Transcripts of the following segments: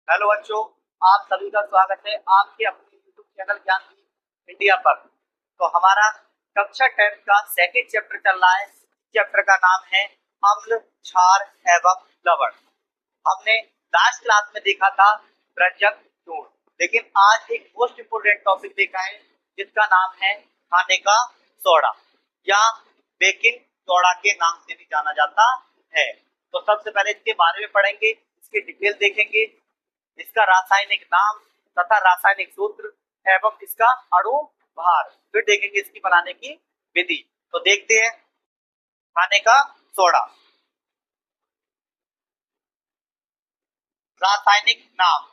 Hello बच्चों, आप सभी का स्वागत है आपके अपने यूट्यूब चैनल ज्ञान इंडिया पर। तो हमारा कक्षा 10 का सेकंड चैप्टर चल रहा है। चैप्टर का नाम है अम्ल, क्षार एवं लवण। हमने लास्ट क्लास में देखा था व्यंजक गुण, लेकिन आज एक मोस्ट इम्पोर्टेंट टॉपिक देखा है जिसका नाम है खाने का सोडा या बेकिंग सोडा के नाम से भी जाना जाता है। तो सबसे पहले इसके बारे में पढ़ेंगे, इसके डिटेल देखेंगे, इसका रासायनिक नाम तथा रासायनिक सूत्र एवं इसका अणु भार, फिर देखेंगे इसकी बनाने की विधि। तो देखते हैं खाने का सोडा। रासायनिक नाम।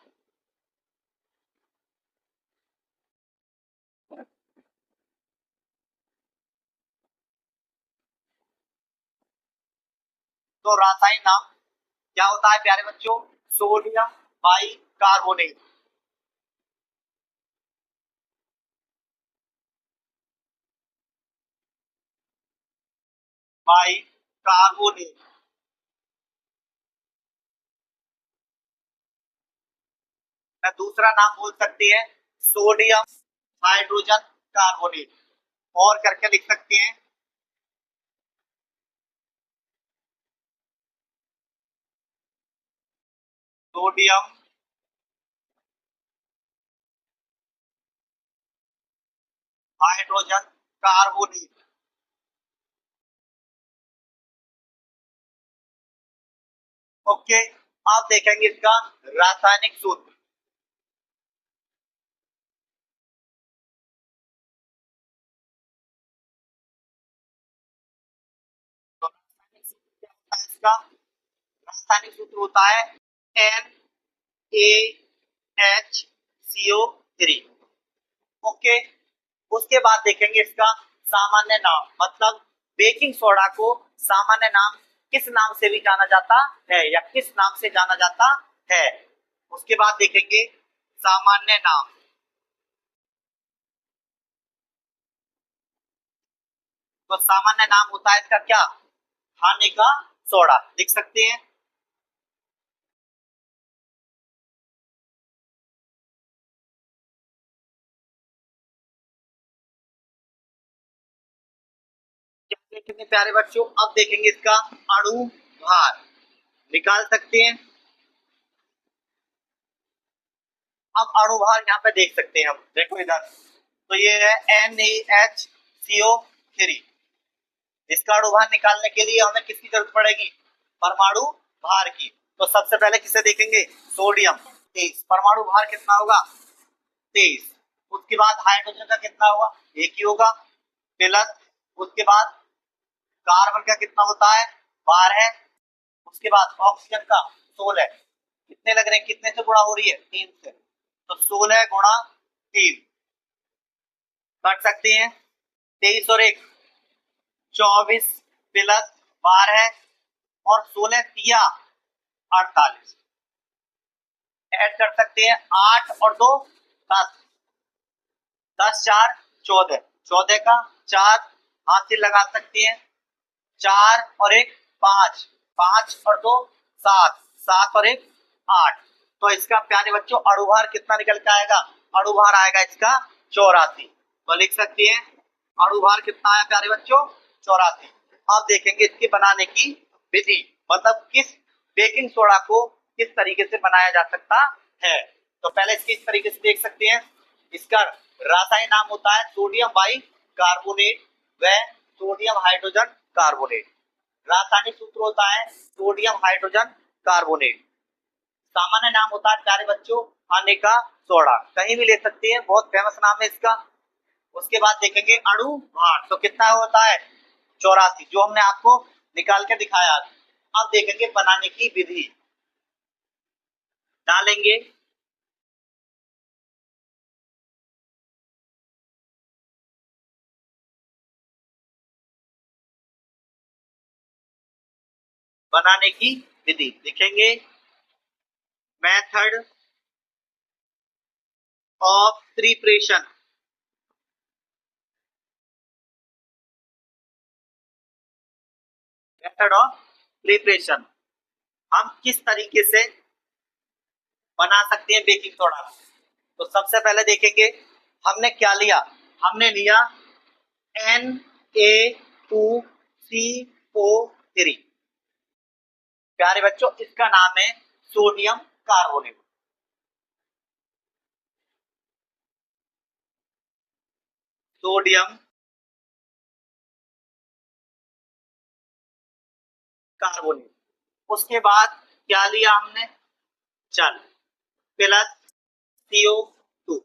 तो रासायनिक नाम क्या होता है प्यारे बच्चों? Sodium bicarbonate. बाइकार्बोनेट। दूसरा नाम बोल सकते हैं सोडियम हाइड्रोजन कार्बोनेट, और करके लिख सकते हैं सोडियम हाइड्रोजन कार्बोनेट। ओके, आप देखेंगे इसका रासायनिक सूत्र। तो रासायनिक सूत्र क्या होता है इसका? रासायनिक सूत्र होता है NaHCO3। ओके, उसके बाद देखेंगे इसका सामान्य नाम, मतलब बेकिंग सोडा को सामान्य नाम किस नाम से भी जाना जाता है या किस नाम से जाना जाता है। उसके बाद देखेंगे सामान्य नाम। तो सामान्य नाम होता है इसका क्या? खाने का सोडा, लिख सकते हैं। क्या देखेंगे प्यारे बच्चों? अब देखेंगे इसका अणु भार, निकाल सकते हैं। अब अणु भार यहाँ पे देख सकते हैं हम, देखो इधर, तो ये है NaHCO3। इसका अणु भार निकालने के लिए हमें किसकी जरूरत पड़ेगी? परमाणु भार की। तो सबसे पहले किसे देखेंगे? सोडियम 23, परमाणु भार कितना होगा? 23। उसके बाद हाइड्रोजन का कितना होगा? एक ही होगा, प्लस उसके बाद कार्बन का कितना होता है? 12। उसके बाद ऑक्सीजन का 16। कितने लग रहे हैं? कितने से गुणा हो रही है? 3 से। तो 16 गुणा 3 कर सकते हैं। 23 और 1 24 प्लस 12 और 16 तिया 48 ऐड कर सकते हैं। 8 और 2 10, 10 4 14, 14 का 4 हाथ से लगा सकते हैं। 4 और 1 5, 5 और 2 7, 7 और 1 8। तो इसका प्यारे बच्चों अणुभार कितना निकल के आएगा? अणुभार आएगा इसका 84। तो लिख सकते हैं अणुभार कितना है प्यारे बच्चों? 84। अब देखेंगे इसकी बनाने की विधि, मतलब किस बेकिंग सोडा को किस तरीके से बनाया जा सकता है। तो पहले इसकी इस तरीके से देख सकते हैं। इसका रासायनिक नाम होता है सोडियम बाई कार्बोनेट व सोडियम हाइड्रोजन कार्बोनेट। रासायनिक सूत्र होता है सोडियम हाइड्रोजन कार्बोनेट। सामान्य नाम होता है प्यारे बच्चों खाने का सोडा, कहीं भी ले सकते हैं, बहुत फेमस नाम है इसका। उसके बाद देखेंगे अणु भार, तो कितना होता है? 84, जो हमने आपको निकाल के दिखाया। अब देखेंगे बनाने की विधि। डालेंगे बनाने की विधि, लिखेंगे method of preparation. Method of preparation, हम किस तरीके से बना सकते हैं बेकिंग सोडा। तो सबसे पहले देखेंगे हमने क्या लिया, हमने लिया Na2CO3। प्यारे बच्चों इसका नाम है सोडियम कार्बोनेट। Sodium carbonate. उसके बाद क्या लिया हमने, जल प्लस CO2।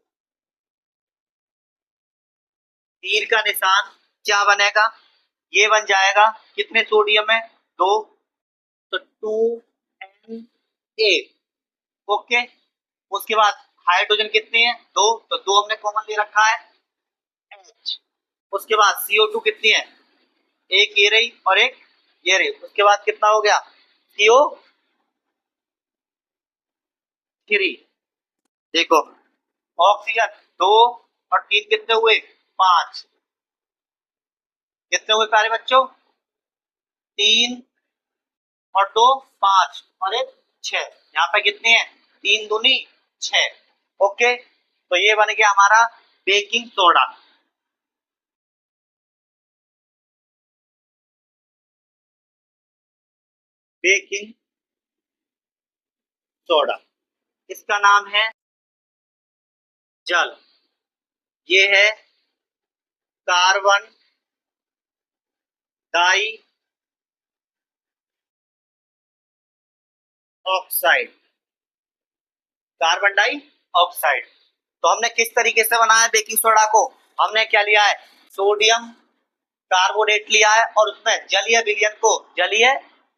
तीर का निशान क्या बनेगा, ये बन जाएगा, कितने सोडियम है, 2, तो 2Na। ओके। उसके बाद हाइड्रोजन कितने हैं, 2, तो 2 हमने कॉमन ले रखा है, H। उसके बाद CO2 कितनी है, एक ये रही और एक ये रही। उसके बाद कितना हो गया, CO3। देखो ऑक्सीजन 2 और 3 कितने हुए, 5। कितने हुए प्यारे बच्चों, 3 और 2 5 और एक 6। यहाँ पे कितने हैं, 3 दूनी 6। ओके, तो ये बन गया हमारा बेकिंग सोडा। बेकिंग सोडा, इसका नाम है जल। ये है carbon dioxide. Carbon dioxide. तो हमने किस तरीके से बनाया बेकिंग सोडा को, हमने क्या लिया है, सोडियम कार्बोनेट लिया है और उसमें जलीय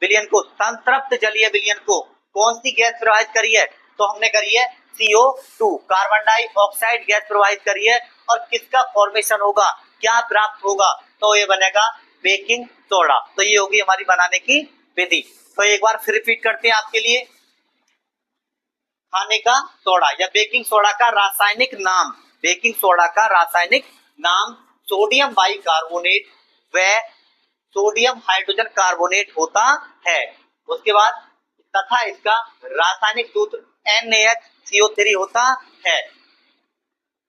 विलयन को संतृप्त जलीय विलयन को कौन सी गैस प्रवाहित करी है, तो हमने करी है CO2 carbon die oxide gas प्रवाहित करी है। और किसका फॉर्मेशन होगा, क्या प्राप्त होगा, तो ये बनेगा बेकिंग सोडा। तो ये होगी हमारी बनाने की विधि। तो एक बार फिर रिपीट करते हैं आपके लिए, खाने का सोडा या बेकिंग सोडा का रासायनिक नाम, बेकिंग सोडा का रासायनिक नाम सोडियम बाइकार्बोनेट व सोडियम हाइड्रोजन कार्बोनेट होता है। उसके बाद तथा इसका रासायनिक सूत्र NaHCO3 होता है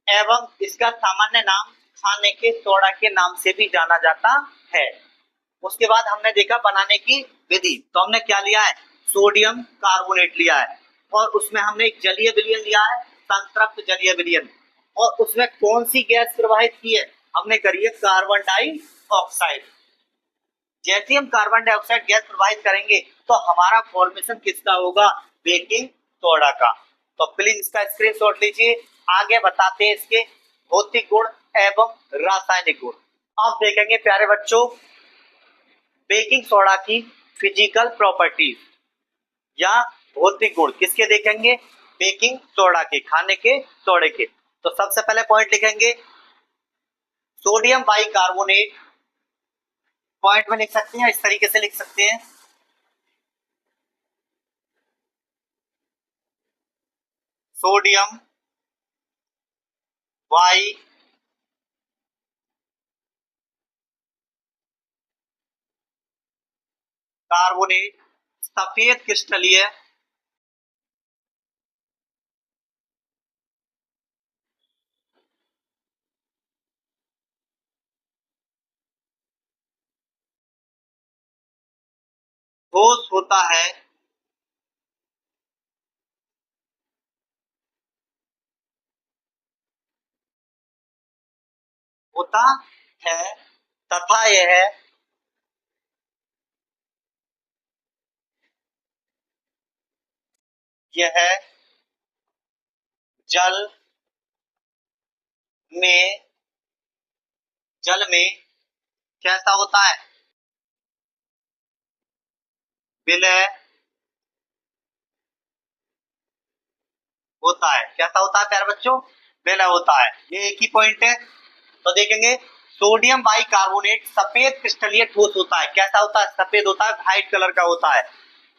एवं इसका सामान्य नाम खाने के सोडा के नाम से भी जाना जाता है। उसके बाद हमने देखा बनाने की विधि। तो हमने क्या लिया है, सोडियम कार्बोनेट लिया है और उसमें हमने एक जलीय विलयन लिया है, संतृप्त जलीय विलयन। और उसमें कौन सी गैस प्रवाहित की है, हमने करी है कार्बन डाई ऑक्साइड। जैसे हम कार्बन डाइऑक्साइड गैस प्रवाहित करेंगे तो हमारा फॉर्मेशन किसका होगा, बेकिंग सोडा का। तो प्लीज इसका स्क्रीनशॉट लीजिए। आगे बताते हैं इसके भौतिक गुण एवं रासायनिक गुण। अब देखेंगे प्यारे बच्चों बेकिंग सोडा की फिजिकल प्रॉपर्टीज या भौतिक गुण किसके देखेंगे, बेकिंग सोडा के, खाने के सोडे के। तो सबसे पहले पॉइंट लिखेंगे सोडियम बाइकार्बोनेट। पॉइंट में लिख सकते हैं, इस तरीके से लिख सकते हैं, सोडियम बाई कार्बोनेट सफेद क्रिस्टलीय ठोस होता है, होता है तथा यह जल में जल में कैसा होता है, विलय होता है। कैसा होता है प्यारे बच्चों, विलय होता है। ये एक ही पॉइंट है। तो देखेंगे सोडियम बाइकार्बोनेट सफेद क्रिस्टलीय ठोस होता है। कैसा होता है, सफेद होता है, व्हाइट कलर का होता है।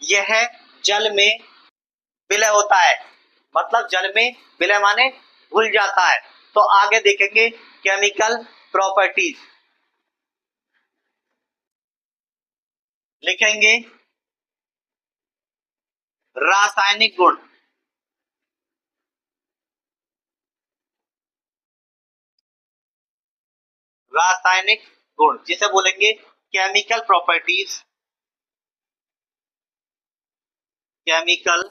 यह जल में विलय होता है, मतलब जल में विलय माने घुल जाता है। तो आगे देखेंगे केमिकल प्रॉपर्टीज, लिखेंगे रासायनिक गुण। रासायनिक गुण, जिसे बोलेंगे केमिकल प्रॉपर्टीज, केमिकल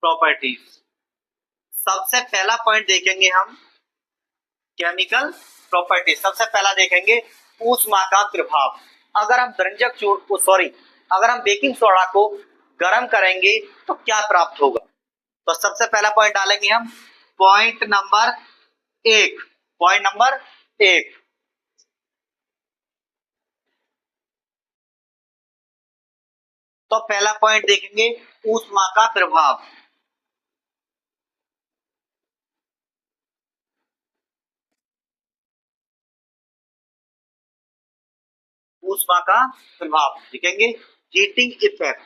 प्रॉपर्टीज। सबसे पहला पॉइंट देखेंगे हम केमिकल प्रॉपर्टीज। सबसे पहला देखेंगे ऊष्मा का प्रभाव। अगर हम द्रंजक चूर्ण सॉरी अगर हम बेकिंग सोडा को गर्म करेंगे तो क्या प्राप्त होगा। तो सबसे पहला पॉइंट डालेंगे हम पॉइंट नंबर एक। पॉइंट नंबर एक, तो पहला पॉइंट देखेंगे ऊष्मा का प्रभाव। ऊष्मा का प्रभाव देखेंगे हीटिंग इफेक्ट।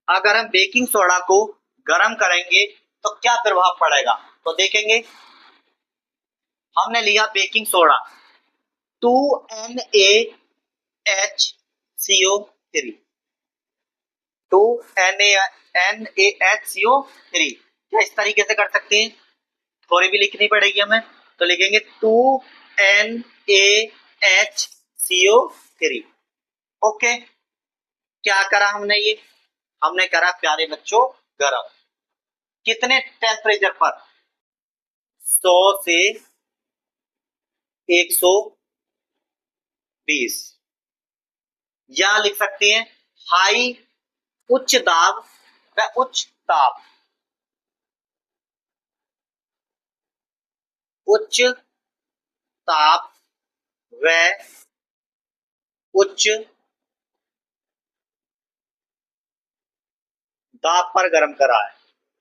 अगर हम बेकिंग सोडा को गर्म करेंगे तो क्या प्रभाव पड़ेगा। तो देखेंगे हमने लिया बेकिंग सोडा 2NaHCO3, 2NaHCO3। क्या इस तरीके से कर सकते हैं, थोड़ी भी लिखनी पड़ेगी हमें। तो लिखेंगे 2NaHCO3। ओके, क्या करा हमने, ये हमने करा प्यारे बच्चों गरम। कितने टेम्परेचर पर, 100 से 120। या लिख सकते हैं हाई, उच्च दाब व उच्च ताप। उच्च ताप व उच्च दाब पर गर्म करा है।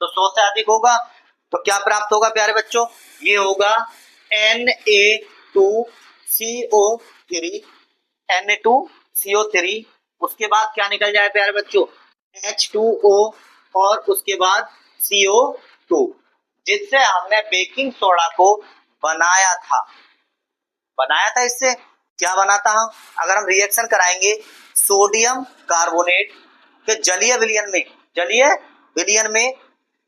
तो 100 से अधिक होगा तो क्या प्राप्त होगा प्यारे बच्चों, ये होगा Na2CO3, Na2CO3। उसके बाद क्या निकल जाए प्यारे बच्चों, H2O, और उसके बाद CO2, जिससे हमने बेकिंग सोडा को बनाया था। इससे क्या बना था, हम अगर हम रिएक्शन कराएंगे सोडियम कार्बोनेट के जलीय विलयन में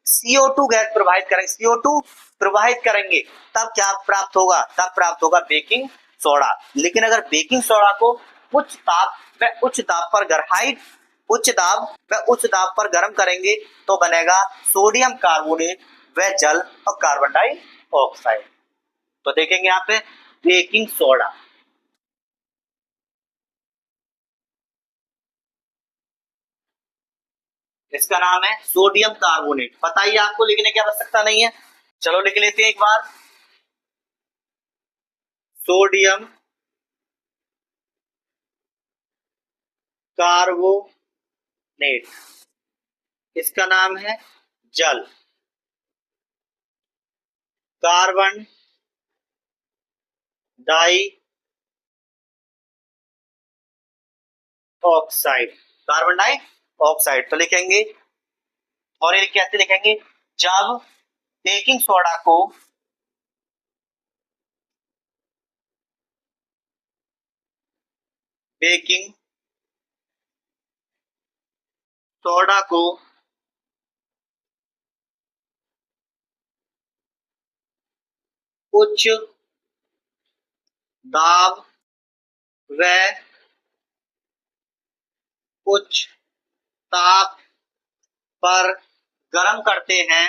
CO2 गैस प्रवाहित करेंगे तब क्या प्राप्त होगा, बेकिंग सोडा। लेकिन अगर बेकिंग सोडा को उच्च ताप व उच्च दाब पर गर्म करेंगे तो बनेगा सोडियम कार्बोनेट व जल और कार्बन डाइऑक्साइड। तो देखेंगे यहाँ पे बेकिंग सोडा, इसका नाम है सोडियम कार्बोनेट। बताइए आपको लिखने की आवश्यकता नहीं है, चलो लिख लेते हैं एक बार। सोडियम कार्बोनेट, इसका नाम है जल। कार्बन डाई ऑक्साइड, तो लिखेंगे, और ये कैसे लिखेंगे, जब बेकिंग सोडा को बेकिंग सोडा को उच्च दाब व उच्च ताप पर गर्म करते हैं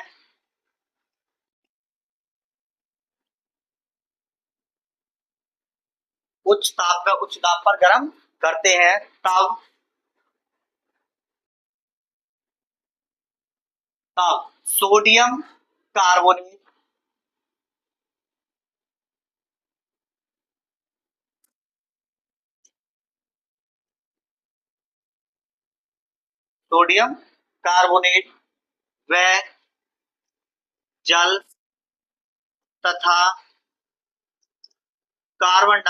उच्च ताप पर गर्म करते हैं तब सोडियम कार्बोनेट सोडियम कार्बोनेट व जल तथा कार्बन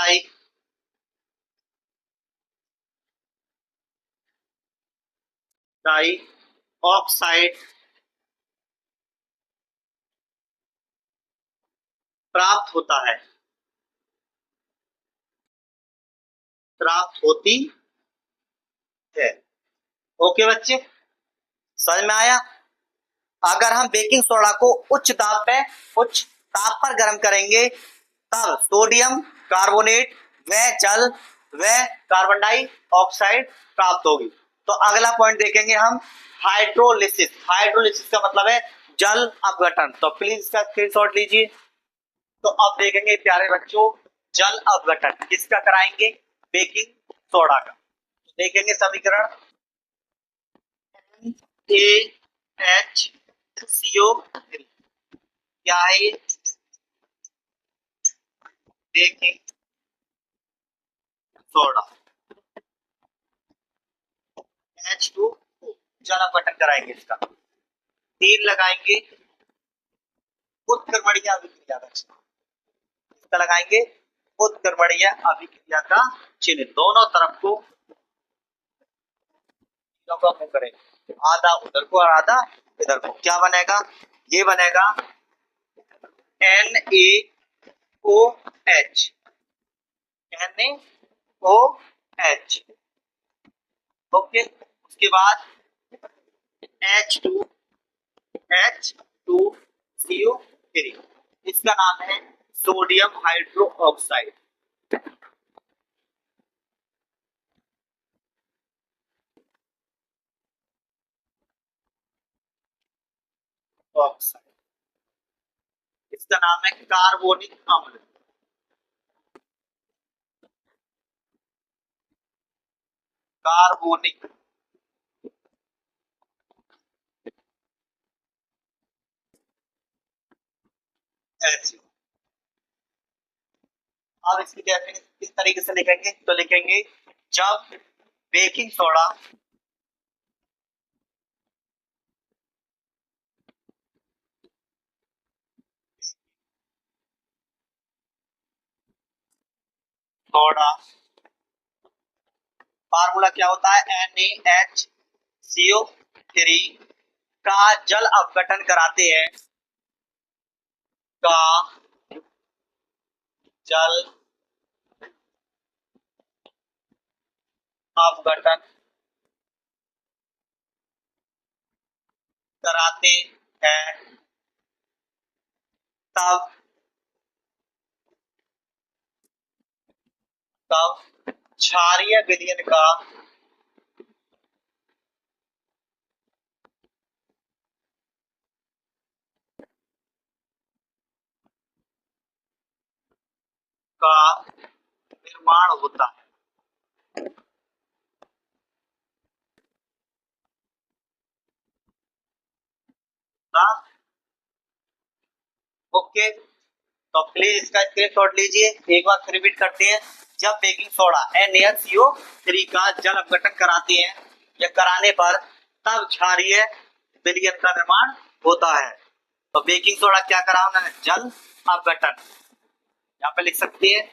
डाइऑक्साइड प्राप्त होती है। ओके बच्चे, समझ में आया? अगर हम बेकिंग सोडा को उच्च ताप पर गर्म करेंगे तब सोडियम कार्बोनेट व जल व कार्बन डाइऑक्साइड प्राप्त होगी। तो अगला पॉइंट देखेंगे हम हाइड्रोलिसिस। हाइड्रोलिसिस का मतलब है जल अपघटन। तो प्लीज इसका स्क्रीनशॉट लीजिए। तो अब देखेंगे प्यारे बच्चों जल अपघटन किसका कराएंगे? बेकिंग सोडा का। देखेंगे समीकरण NaHCO3 क्या है ये? बेकिंग सोडा H2O जल अपघटन कराएंगे इसका। तीर लगाएंगे उत्क्रमणीय अभिक्रिया का चिन्ह। इसका लगाएंगे उत्क्रमणीय अभिक्रिया का चिन्ह। दोनों तरफ को मुंह करेंगे, आधा उधर को और आधा इधर को। क्या बनेगा? ये बनेगा NaOH। NaOH। ओके, उसके बाद H2CO3। इसका नाम है सोडियम हाइड्रोक्साइड। ऑक्साइड इसका नाम है कार्बोनिक अम्ल। Carbonic acid. अब इसकी डेफिनेशन किस तरीके से लिखेंगे? तो लिखेंगे जब बेकिंग सोडा सोडा फार्मूला क्या होता है? NaHCO3 का जल अपघटन कराते हैं का जल अपघटन कराते हैं तब क्षारीय विलयन का निर्माण होता है। ओके, तो प्लीज इसका स्क्रीनशॉट लीजिए। एक बार रिपीट करते हैं। जब बेकिंग सोडा NaCO3 का जल अपघटन कराते हैं या कराने पर तब क्षारीय विलयन का निर्माण होता है। तो बेकिंग सोडा क्या करा उन्होंने? जल अपघटन। यहाँ पे लिख सकते हैं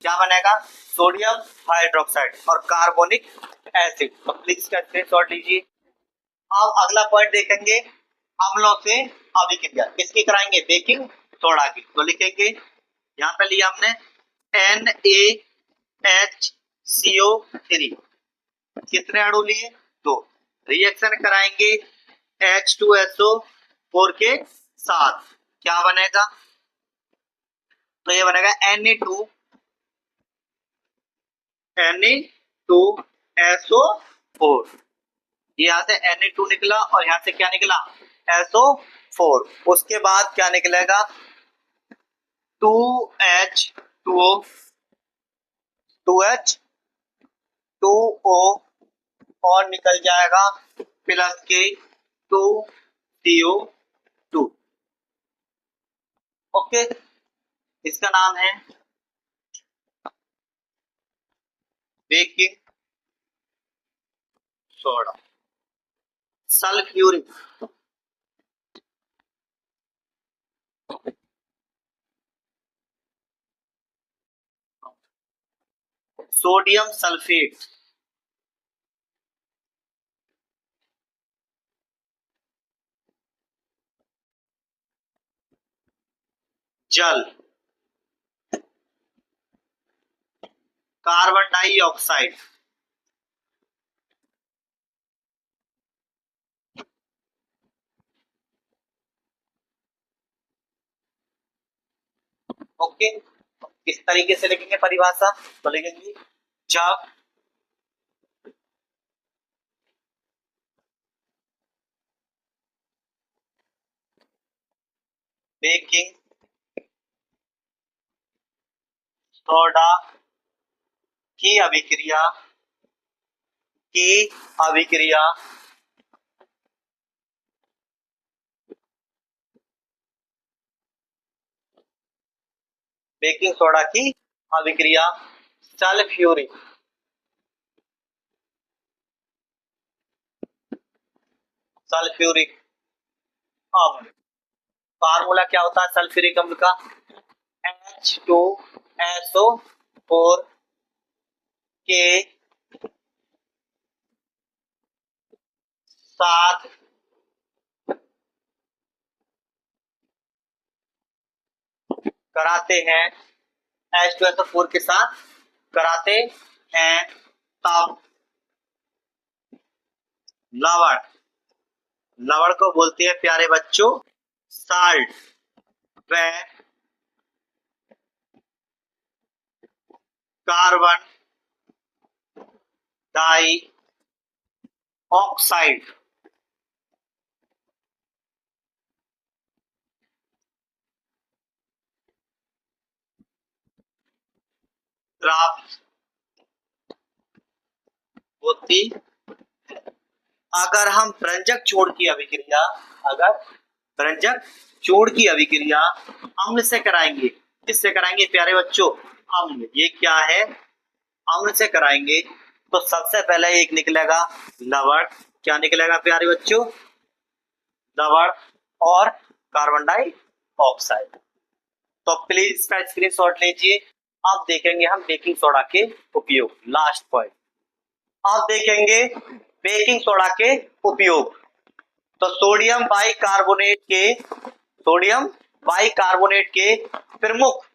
क्या बनेगा? सोडियम हाइड्रोक्साइड और कार्बोनिक एसिड। तो प्लीज इसका स्क्रीनशॉट लीजिए। अब अगला पॉइंट देखेंगे अम्लों से अभिक्रिया किसकी कराएंगे? बेकिंग सोडा की। तो लिखेंगे यहाँ पे लिया हमने NaHCO3 कितने अणु लिए? 2। रिएक्शन कराएंगे H2SO4 के साथ। क्या बनेगा? तो ये बनेगा Na2SO4। यहाँ से Na2 निकला और यहाँ से क्या निकला? SO4। उसके बाद क्या निकलेगा? 2H2O 2H2O और निकल जाएगा प्लस के 2CO2। ओके, इसका नाम है baking soda. Sulphuric sodium sulphate जल कार्बन डाइऑक्साइड। ओके, किस तरीके से लिखेंगे परिभाषा, तो लिखेंगे जब बेकिंग सोडा की अभिक्रिया की अभिक्रिया बेकिंग सोडा की अभिक्रिया सल्फ्यूरिक सल्फ्यूरिक अम्ल। फार्मूला क्या होता है सल्फ्यूरिक अम्ल का, H2SO4 के साथ कराते हैं, H2SO4 के साथ कराते हैं तब लवण, लवण को बोलते हैं प्यारे बच्चों साल्ट, व कार्बन डाई ऑक्साइड प्राप्त होती। अगर हम व्यंजक जोड़ की अभिक्रिया, अगर व्यंजक जोड़ की अभिक्रिया अम्ल से कराएंगे, किससे कराएंगे प्यारे बच्चों, अम्ल, ये क्या है अम्ल से कराएंगे, तो सबसे पहले एक निकलेगा लवण, क्या निकलेगा प्यारे बच्चों, लवण और कार्बन डाई ऑक्साइड। तो प्लीज इसका स्क्रीनशॉट लीजिए। अब देखेंगे हम बेकिंग सोडा के उपयोग, लास्ट पॉइंट। अब देखेंगे बेकिंग सोडा के उपयोग। तो सोडियम बाइकार्बोनेट के प्रमुख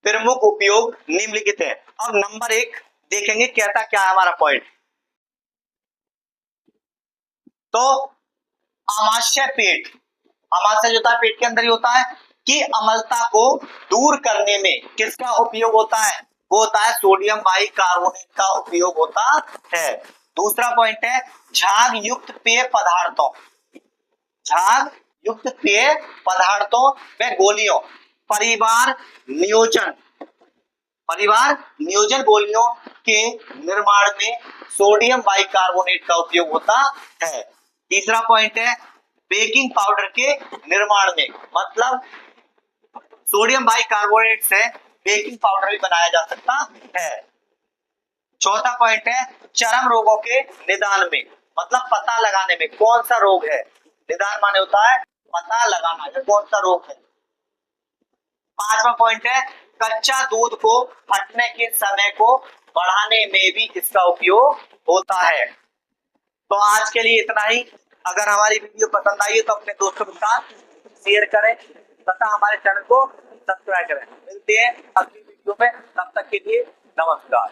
प्रमुख उपयोग निम्नलिखित है। अब नंबर 1 देखेंगे कहता क्या है हमारा पॉइंट, तो आमाशय पेट, आमाशय जो होता है पेट के अंदर ही होता है, कि अम्लता को दूर करने में किसका उपयोग होता है, वो होता है सोडियम बाइकार्बोनेट का उपयोग होता है। दूसरा पॉइंट है झाग युक्त पेय पदार्थों, झाग युक्त पेय पदार्थों व गोलियों परिवार नियोजन गोलियों के निर्माण में सोडियम बाइकार्बोनेट का उपयोग होता है। तीसरा पॉइंट है बेकिंग पाउडर के निर्माण में, मतलब सोडियम बाइकार्बोनेट से बेकिंग पाउडर भी बनाया जा सकता है। चौथा पॉइंट है चर्म रोगों के निदान में, मतलब पता लगाने में कौन सा रोग है, निदान माने होता है पता लगाना है कौन सा रोग है। पांचवा पॉइंट है कच्चा दूध को फटने के समय को बढ़ाने में भी इसका उपयोग होता है। तो आज के लिए इतना ही। अगर हमारी वीडियो पसंद आई है तो अपने दोस्तों के साथ शेयर करें तथा हमारे चैनल को सब्सक्राइब करें। मिलते हैं अगली वीडियो में, तब तक के लिए नमस्कार।